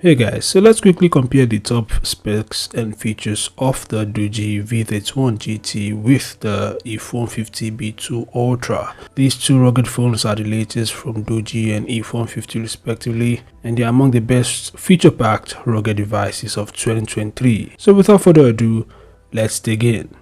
Hey guys, so let's quickly compare the top specs and features of the DOOGEE V31 GT with the IIIF150 B2 Ultra. These two rugged phones are the latest from DOOGEE and IIIF150 respectively, and they are among the best feature-packed rugged devices of 2023. So without further ado, let's dig in.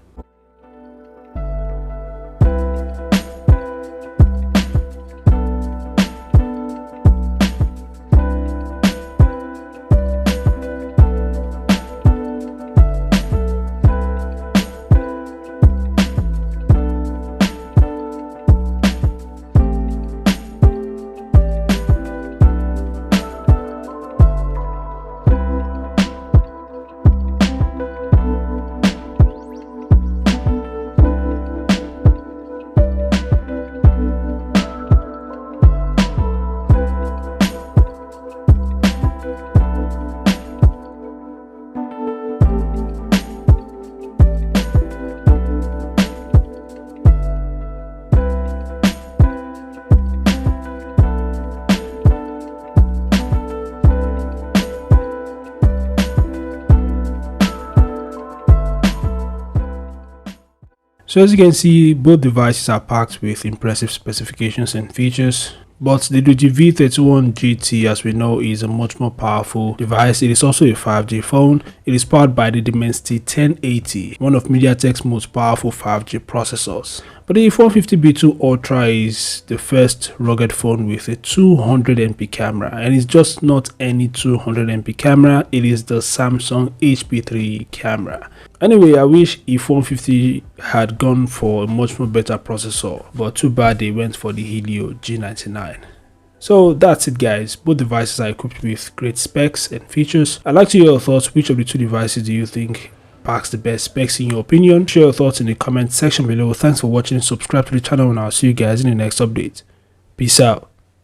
So as you can see, both devices are packed with impressive specifications and features. But the DOOGEE V31 GT, as we know, is a much more powerful device. It is also a 5G phone. It is powered by the Dimensity 1080, one of MediaTek's most powerful 5G processors. But the IIIF150 B2 Ultra is the first rugged phone with a 200MP camera, and it's just not any 200MP camera, it is the Samsung HP3 camera. Anyway, I wish IIIF150 had gone for a much more better processor, but too bad they went for the Helio G99. So that's it guys, both devices are equipped with great specs and features. I'd like to hear your thoughts. Which of the two devices do you think packs the best specs in your opinion? Share your thoughts in the comment section below. Thanks for watching, subscribe to the channel, and I'll see you guys in the next update. Peace out.